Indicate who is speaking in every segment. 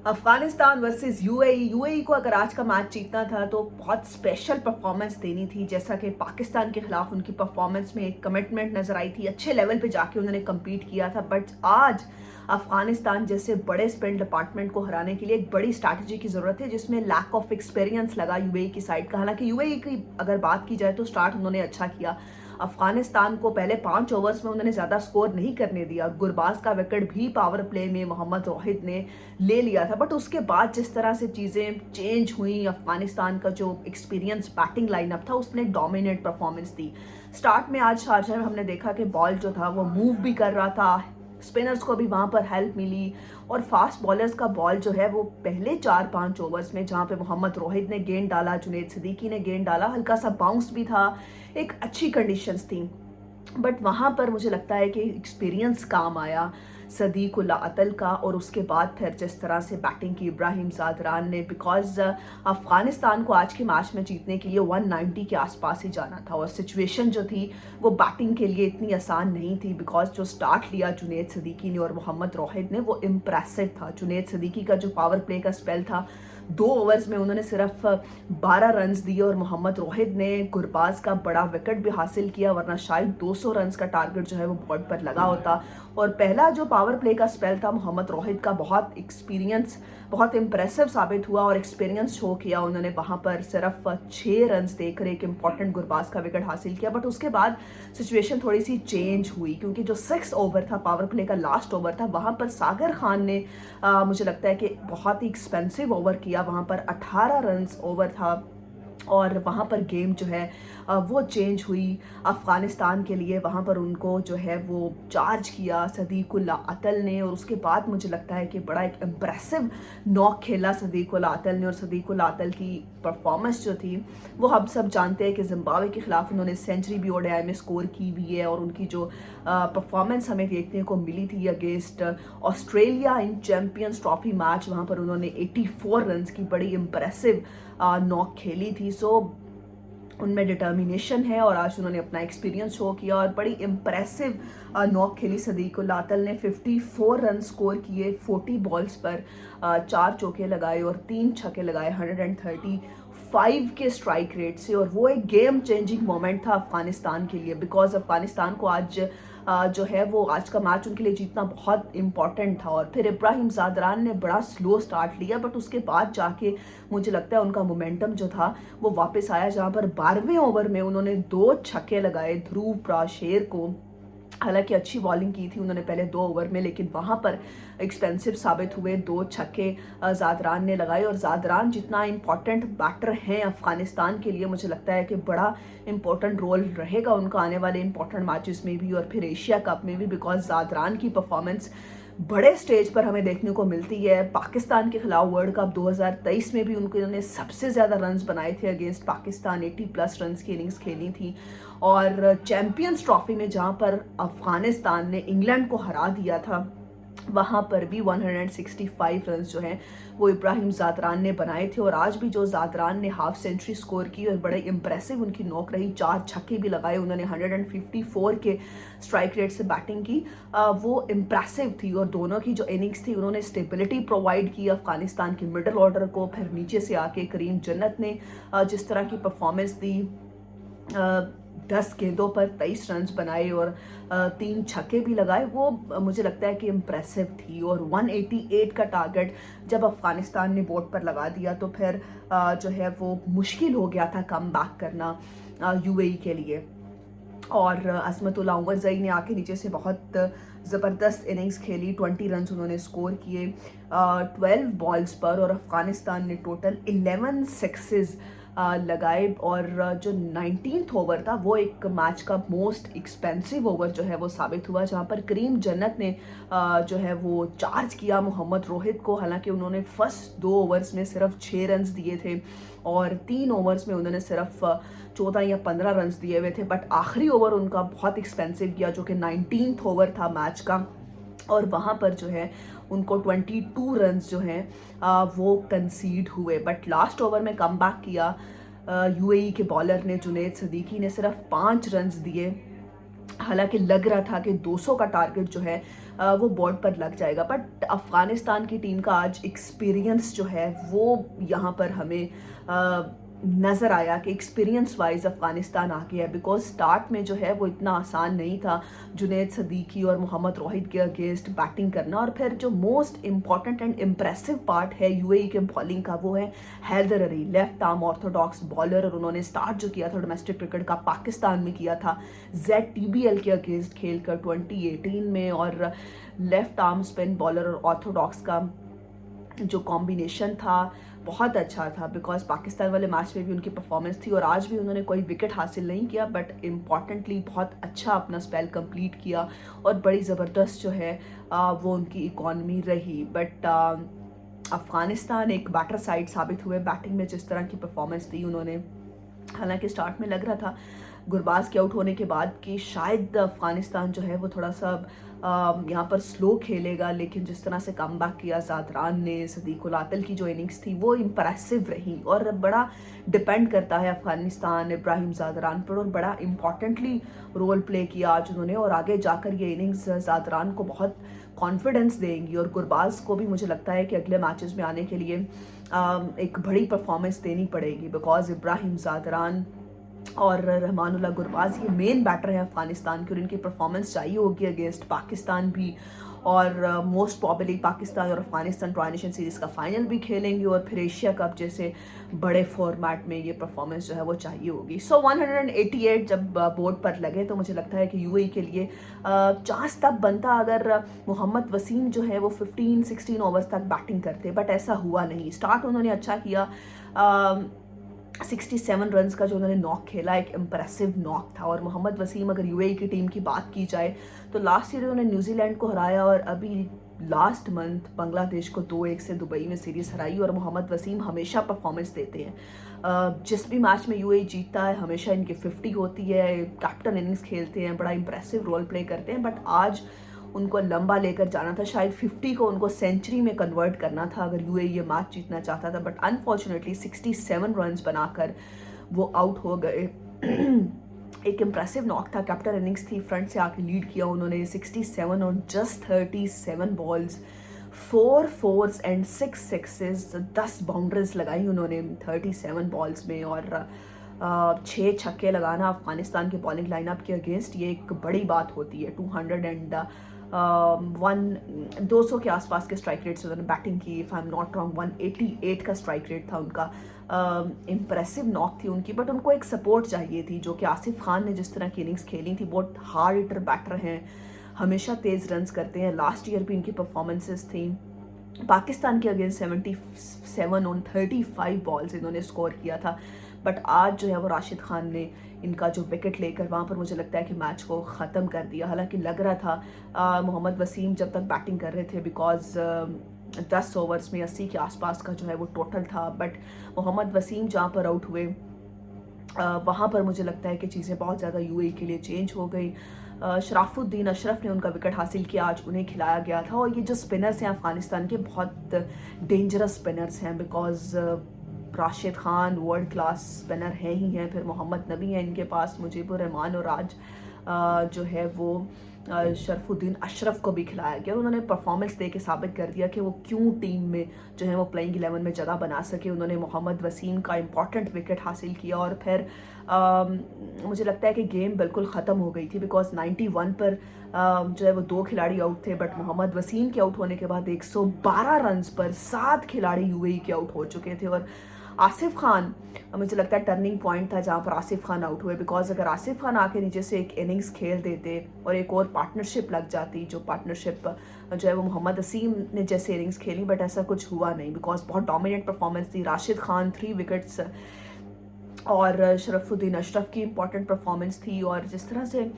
Speaker 1: Afghanistan versus UAE. UAE को अगर आज का मैच जीतना था तो बहुत स्पेशल परफॉर्मेंस देनी थी, जैसा कि पाकिस्तान के खिलाफ उनकी परफॉर्मेंस में एक कमिटमेंट नजर आई थी, अच्छे लेवल पे जाके उन्होंने कम्पीट किया था। बट आज अफगानिस्तान जैसे बड़े स्पिन डिपार्टमेंट को हराने के लिए एक बड़ी स्ट्रैटेजी की जरूरत है, जिसमें लैक ऑफ एक्सपीरियंस लगा यूएई की साइड का। हालांकि यूएई की अगर बात की जाए तो स्टार्ट उन्होंने अच्छा किया। अफगानिस्तान को पहले 5 ओवर्स में उन्होंने ज्यादा स्कोर नहीं करने दिया। गुरबाज का विकेट भी पावर प्ले में मोहम्मद रोहित ने ले लिया था। बट उसके बाद जिस तरह से चीजें चेंज हुई, अफगानिस्तान का जो एक्सपीरियंस बैटिंग लाइनअप था उसने डोमिनेट परफॉर्मेंस दी। स्टार्ट में आज शारजाह में हमने देखा कि बॉल जो था वो मूव भी कर रहा था, स्पिनर्स को भी वहां पर हेल्प मिली, और फास्ट बॉलर्स का बॉल जो है वो पहले 4-5 ओवर्स में, जहां पे मोहम्मद रोहित ने गेंद डाला, जुनैद सिद्दीकी ने गेंद डाला, हल्का सा बाउंस भी था, एक अच्छी कंडीशंस थी। बट वहां पर मुझे लगता है कि एक्सपीरियंस काम आया सदीकुल्ला अतल का, और उसके बाद फिर जिस तरह से बैटिंग की इब्राहिम ज़ादरान ने, बिकॉज अफगानिस्तान को आज के मैच में जीतने के लिए 190 के आसपास ही जाना था, और सिचुएशन जो थी वो बैटिंग के लिए इतनी आसान नहीं थी, बिकॉज जो स्टार्ट लिया जुनैद सिद्दीकी ने और मोहम्मद रोहित ने वो इम्प्रेसिव था। जुनैद सिद्दीकी का जो पावर प्ले का स्पेल था, 2 ओवर्स में उन्होंने सिर्फ 12 रन दिए, और मोहम्मद रोहित ने गुरबाज का बड़ा विकेट भी हासिल किया, वरना शायद 200 रन का टारगेट जो है वो बोर्ड पर लगा होता। और पहला जो पावर प्ले का स्पेल था मोहम्मद रोहित का, बहुत एक्सपीरियंस, बहुत इंप्रेसिव साबित हुआ, और एक्सपीरियंस शो किया उन्होंने वहां पर। सिर्फ 6 रन देकर एक इंपॉर्टेंट गुरबाज का विकेट हासिल किया। बट उसके बाद सिचुएशन थोड़ी सी चेंज हुई, क्योंकि जो 6 ओवर था पावर प्ले का, लास्ट ओवर था, वहां पर सागर खान ने मुझे लगता है कि बहुत ही एक्सपेंसिव ओवर किया। वहां पर 18 रन ओवर था, और वहाँ पर गेम जो है वो चेंज हुई अफगानिस्तान के लिए। वहाँ पर उनको जो है वो चार्ज किया सदीकुल्ला अतल ने, और उसके बाद मुझे लगता है कि बड़ा एक इम्प्रेसिव नॉक खेला सदीकुल्ला अतल ने। और सदीकुल्ला अतल की परफॉर्मेंस जो थी वो हम सब जानते हैं कि जिम्बाब्वे के खिलाफ उन्होंने सेंचुरी भी ओडीआई में स्कोर की भी है, और उनकी जो परफॉर्मेंस हमें देखने को मिली थी अगेंस्ट ऑस्ट्रेलिया इन चैंपियंस ट्रॉफी मैच, वहाँ पर उन्होंने 84 रन की बड़ी इम्प्रेसिव नॉक खेली थी। सो उनमें डिटर्मिनेशन है, और आज उन्होंने अपना एक्सपीरियंस शो किया और बड़ी इम्प्रेसिव नॉक खेली। सदीकुल्ला अतल ने 54 रन स्कोर किए 40 बॉल्स पर, 4 चौके लगाए और 3 छक्के लगाए 135 के स्ट्राइक रेट से, और वो एक गेम चेंजिंग मोमेंट था अफगानिस्तान के लिए, बिकॉज अफगानिस्तान को आज जो है वो आज का मैच उनके लिए जीतना बहुत इंपॉर्टेंट था। और फिर इब्राहिम ज़ादरान ने बड़ा स्लो स्टार्ट लिया, बट उसके बाद जाके मुझे लगता है उनका मोमेंटम जो था वो वापस आया, जहां पर 12वें ओवर में उन्होंने 2 छक्के लगाए ध्रुव प्राशेर को। हालांकि अच्छी बॉलिंग की थी उन्होंने पहले 2 ओवर में, लेकिन वहां पर एक्सपेंसिव साबित हुए। 2 छक्के ज़ादरान ने लगाए, और ज़ादरान जितना इंपॉर्टेंट बैटर हैं अफगानिस्तान के लिए, मुझे लगता है कि बड़ा इंपॉर्टेंट रोल रहेगा उनका आने वाले इंपॉर्टेंट मैचेस में भी, और फिर एशिया कप में भी, बिकॉज ज़ादरान की परफॉर्मेंस बड़े स्टेज पर हमें देखने को मिलती है। पाकिस्तान के खिलाफ वर्ल्ड कप 2023 में भी उन्होंने सबसे ज़्यादा रन्स बनाए थे अगेंस्ट पाकिस्तान, 80+ रन की इनिंग्स खेली थी। और चैंपियंस ट्रॉफी में जहां पर अफगानिस्तान ने इंग्लैंड को हरा दिया था, वहां पर भी 165 रन जो हैं वो इब्राहिम ज़ादरान ने बनाए थे। और आज भी जो ज़ादरान ने हाफ सेंचुरी स्कोर की और बड़े इंप्रेसिव उनकी नॉक रही, 4 छक्के भी लगाए उन्होंने, 154 के स्ट्राइक रेट से बैटिंग की, वो इंप्रेसिव थी। और दोनों की जो इनिंग्स थी उन्होंने स्टेबिलिटी प्रोवाइड की अफगानिस्तान के मिडल ऑर्डर को। फिर नीचे से आके करीम जन्नत ने जिस तरह की परफॉर्मेंस दी, 10 गेंदों पर 23 रन बनाए और 3 छक्के भी लगाए, वो मुझे लगता है कि इम्प्रेसिव थी। और 188 का टारगेट जब अफगानिस्तान ने बोर्ड पर लगा दिया तो फिर जो है वो मुश्किल हो गया था कम बैक करना यूएई के लिए। और असमतुल्ला उमरजई ने आके नीचे से बहुत ज़बरदस्त इनिंग्स खेली, 20 रन उन्होंने स्कोर किए 12 बॉल्स पर, और अफगानिस्तान ने टोटल 11 सिक्सेस लगाए। और जो 19th ओवर था वो एक मैच का मोस्ट एक्सपेंसिव ओवर जो है वो साबित हुआ, जहां पर करीम जन्नत ने जो है वो चार्ज किया मोहम्मद रोहित को। हालांकि उन्होंने फर्स्ट 2 ओवर्स में सिर्फ 6 रन दिए थे, और 3 ओवर्स में उन्होंने सिर्फ 14 या 15 रन दिए हुए थे। बट आखिरी ओवर उनका बहुत एक्सपेंसिव गया, जो कि 19th ओवर था मैच का, और वहाँ पर जो है उनको 22 रन जो हैं वो कंसीड हुए। बट लास्ट ओवर में कम बैक किया यूएई के बॉलर ने, जुनैद सिद्दीकी ने सिर्फ 5 रन दिए। हालांकि लग रहा था कि 200 का टारगेट जो है वो बोर्ड पर लग जाएगा। बट अफ़गानिस्तान की टीम का आज एक्सपीरियंस जो है वो यहाँ पर हमें नज़र आया कि एक्सपीरियंस वाइज अफ़गानिस्तान आगे है। बिकॉज स्टार्ट में जो है वो इतना आसान नहीं था जुनैद सदीकी और मोहम्मद रोहित के अगेंस्ट बैटिंग करना। और फिर जो most important and impressive part है यूएई के बॉलिंग का वो है Haidar Ali, left arm orthodox bowler. और उन्होंने स्टार्ट जो किया था डोमेस्टिक क्रिकेट का पाकिस्तान में किया था ZTBL के अगेंस्ट खेलकर 2018 में। और लेफ्ट आर्म स्पिन बॉलर और ऑर्थोडॉक्स का जो कॉम्बिनेशन था बहुत अच्छा था। बिकॉज पाकिस्तान वाले मैच में भी उनकी परफॉर्मेंस थी और आज भी उन्होंने कोई विकेट हासिल नहीं किया, बट इम्पॉर्टेंटली बहुत अच्छा अपना स्पेल कंप्लीट किया और बड़ी ज़बरदस्त जो है वो उनकी इकॉनमी रही। बट अफ़गानिस्तान एक बैटर साइड साबित हुए बैटिंग में। जिस तरह की परफॉर्मेंस दी उन्होंने, हालांकि स्टार्ट में लग रहा था गुरबाज के आउट होने के बाद कि शायद अफ़गानिस्तान जो है वो थोड़ा सा यहाँ पर स्लो खेलेगा, लेकिन जिस तरह से कम बैक किया ज़ादरान ने, सदीकुल आतिल की जो इनिंग्स थी वो इम्प्रेसिव रही। और बड़ा डिपेंड करता है अफ़गानिस्तान इब्राहिम ज़ादरान पर, और बड़ा इम्पॉर्टेंटली रोल प्ले किया आज उन्होंने। और आगे जाकर ये इनिंग्स ज़ादरान को बहुत कॉन्फिडेंस देंगी और गुरबाज को भी मुझे लगता है कि अगले मैचेस में आने के लिए एक बड़ी परफॉर्मेंस देनी पड़ेगी। बिकॉज इब्राहिम ज़ादरान और रहमानुल्लाह गुरबाज ये मेन बैटर है अफ़गानिस्तान की और इनकी परफॉर्मेंस चाहिए होगी अगेंस्ट पाकिस्तान भी। और मोस्ट प्रॉबली पाकिस्तान और अफ़गानिस्तान ट्रांजिशन सीरीज़ का फाइनल भी खेलेंगे और फिर एशिया कप जैसे बड़े फॉर्मेट में ये परफॉर्मेंस जो है वो चाहिए होगी। सो 188 जब बोर्ड पर लगे तो मुझे लगता है कि यूएई के लिए चांस तब बनता अगर मोहम्मद वसीम जो है वो 15-16 ओवर्स तक बैटिंग करते, बट ऐसा हुआ नहीं। स्टार्ट उन्होंने अच्छा किया, 67 रन्स का जो उन्होंने नॉक खेला एक इम्प्रेसिव नॉक था। और मोहम्मद वसीम अगर यूएई की टीम की बात की जाए तो लास्ट ईयर उन्होंने न्यूजीलैंड को हराया और अभी लास्ट मंथ बांग्लादेश को 2-1 से दुबई में सीरीज़ हराई। और मोहम्मद वसीम हमेशा परफॉर्मेंस देते हैं, जिस भी मैच में यूएई जीतता है हमेशा इनकी 50 होती है, कैप्टन इनिंग्स खेलते हैं, बड़ा इंप्रेसिव रोल प्ले करते हैं। बट आज उनको लंबा लेकर जाना था, शायद 50 को उनको सेंचुरी में कन्वर्ट करना था अगर यूएई ये मैच जीतना चाहता था। बट अनफॉर्चुनेटली 67 रन्स बनाकर वो आउट हो गए। एक इम्प्रेसिव नॉक था, कैप्टन इनिंग्स थी, फ्रंट से आके लीड किया उन्होंने 67 on just 37 balls, 4 4s and 6 6s, 10 boundaries लगाई उन्होंने 37 बॉल्स में। और 6 छक्के लगाना अफगानिस्तान के बॉलिंग लाइनअप के अगेंस्ट ये एक बड़ी बात होती है। 200 के आसपास के स्ट्राइक रेट से उन्होंने बैटिंग की, if I am not wrong 188 का स्ट्राइक रेट था उनका। इम्प्रेसिव नॉक थी उनकी, बट उनको एक सपोर्ट चाहिए थी, जो कि आसिफ खान ने जिस तरह की इनिंग्स खेली थी, बहुत हार्ड हिटर बैटर हैं, हमेशा तेज़ रन्स करते हैं। लास्ट ईयर भी इनकी परफॉर्मेंसेस थी। पाकिस्तान के अगेंस्ट 77 ऑन 35 बॉल्स इन्होंने स्कोर किया था। बट आज जो है वो राशिद खान ने इनका जो विकेट लेकर वहाँ पर मुझे लगता है कि मैच को ख़त्म कर दिया। हालांकि लग रहा था मोहम्मद वसीम जब तक बैटिंग कर रहे थे, बिकॉज 10 ओवर्स में 80 के आसपास का जो है वो टोटल था, बट मोहम्मद वसीम जहाँ पर आउट हुए वहाँ पर मुझे लगता है कि चीज़ें बहुत ज़्यादा यूएई के लिए चेंज हो गई। शराफुद्दीन अशरफ ने उनका विकेट हासिल किया, आज उन्हें खिलाया गया था। और ये जो स्पिनर्स हैं अफ़गानिस्तान के, बहुत डेंजरस स्पिनर्स हैं, because Rashid Khan world class spinner हैं ही हैं, फिर मोहम्मद नबी हैं इनके पास, मुजीबुर रहमान, और आज जो है वो शरफुद्दीन अशरफ को भी खिलाया गया। उन्होंने परफॉर्मेंस दे के साबित कर दिया कि वो क्यों टीम में जो है वो प्लेइंग 11 में जगह बना सके। उन्होंने मोहम्मद वसीम का इंपॉर्टेंट विकेट हासिल किया और फिर मुझे लगता है कि गेम बिल्कुल ख़त्म हो गई थी, बिकॉज 91 पर जो है वो 2 खिलाड़ी आउट थे, बट मोहम्मद वसीम के आउट होने के बाद 112 रन्स पर 7 खिलाड़ी यूएई के आउट हो चुके थे। और आसिफ खान मुझे लगता है टर्निंग पॉइंट था जहाँ पर आसिफ खान आउट हुए, बिकॉज अगर आसिफ खान आके नीचे से एक इनिंग्स खेल देते और एक और पार्टनरशिप लग जाती, जो पार्टनरशिप जो है वो मोहम्मद वसीम ने जैसे इनिंग्स खेली, बट ऐसा कुछ हुआ नहीं, बिकॉज बहुत डोमिनेट परफॉर्मेंस थी। राशिद खान 3 विकेट्स और शरफुद्दीन अशरफ की इंपॉर्टेंट परफॉर्मेंस थी। और जिस तरह से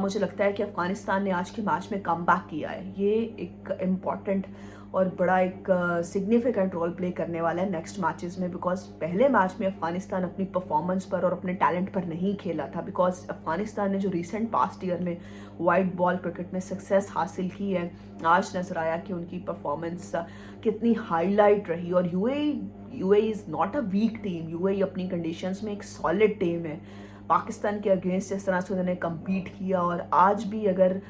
Speaker 1: मुझे लगता है कि अफ़गानिस्तान ने आज के मैच में कम बैक किया है, ये एक इम्पॉर्टेंट और बड़ा एक सिग्निफिकेंट रोल प्ले करने वाला है नेक्स्ट मैचेस में, बिकॉज पहले मैच में अफ़गानिस्तान अपनी परफॉर्मेंस पर और अपने टैलेंट पर नहीं खेला था, बिकॉज अफ़गानिस्तान ने जो रिसेंट पास्ट ईयर में वाइट बॉल क्रिकेट में सक्सेस हासिल की है, आज नजर आया कि उनकी परफॉर्मेंस कितनी हाईलाइट रही। और UAE is not a week team, UAE अपनी कंडीशंस में एक सॉलिड टीम है। पाकिस्तान के अगेंस्ट जिस तरह से उन्होंने कम्पीट किया, और आज भी अगर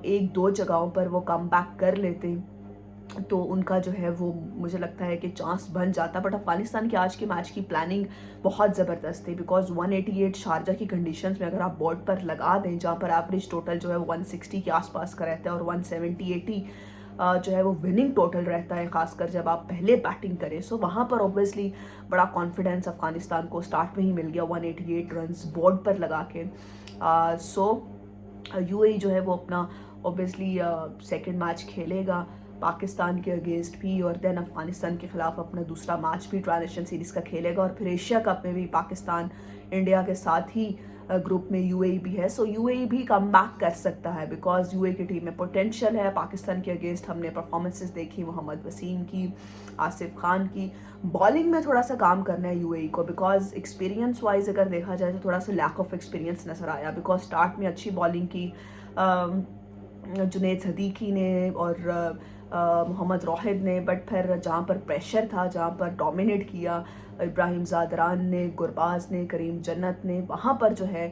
Speaker 1: एक दो जगहों पर वो कम बैक कर लेते तो उनका जो है वो मुझे लगता है कि चांस बन जाता। बट अफगानिस्तान के आज के मैच की प्लानिंग बहुत ज़बरदस्त थी, बिकॉज 188 शारजा की कंडीशंस में अगर आप बोर्ड पर लगा दें, जहाँ पर एवरेज टोटल जो है वो 160 के आसपास का रहता है, और 170-80 जो है वो विनिंग टोटल रहता है, खासकर जब आप पहले बैटिंग करें। सो वहाँ पर ऑब्वियसली बड़ा कॉन्फिडेंस अफगानिस्तान को स्टार्ट में ही मिल गया 188 रन्स बोर्ड पर लगा के। सो यूएई जो है वो अपना ऑब्वियसली सेकेंड मैच खेलेगा पाकिस्तान के अगेंस्ट भी, और देन अफगानिस्तान के खिलाफ अपना दूसरा मैच भी ट्रांजिशन सीरीज़ का खेलेगा, और फिर एशिया कप में भी पाकिस्तान इंडिया के साथ ही ग्रुप में यूएई भी है। सो यूएई भी कम बैक कर सकता है, बिकॉज यूएई की टीम में पोटेंशियल है। पाकिस्तान के अगेंस्ट हमने परफॉर्मेंसेस देखी मोहम्मद वसीम की, आसिफ खान की। बॉलिंग में थोड़ा सा काम करना है यूएई को, बिकॉज एक्सपीरियंस वाइज अगर देखा जाए तो थोड़ा सा लैक ऑफ एक्सपीरियंस नज़र आया, बिकॉज स्टार्ट में अच्छी बॉलिंग की जुनैद सदीकी ने और मोहम्मद रोहित ने, बट फिर जहाँ पर प्रेशर था, जहाँ पर डोमिनेट किया इब्राहिम ज़ादरान ने, गुरबाज ने, करीम जन्नत ने, वहाँ पर जो है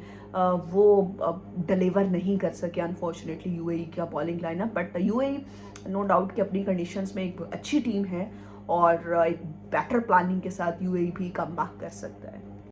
Speaker 1: वो डिलीवर नहीं कर सके अनफॉर्चुनेटली यूएई का bowling lineup. But UAE no doubt कि अपनी कंडीशंस में एक अच्छी टीम है, और एक बेटर प्लानिंग के साथ यूएई भी कम बैक कर सकता है।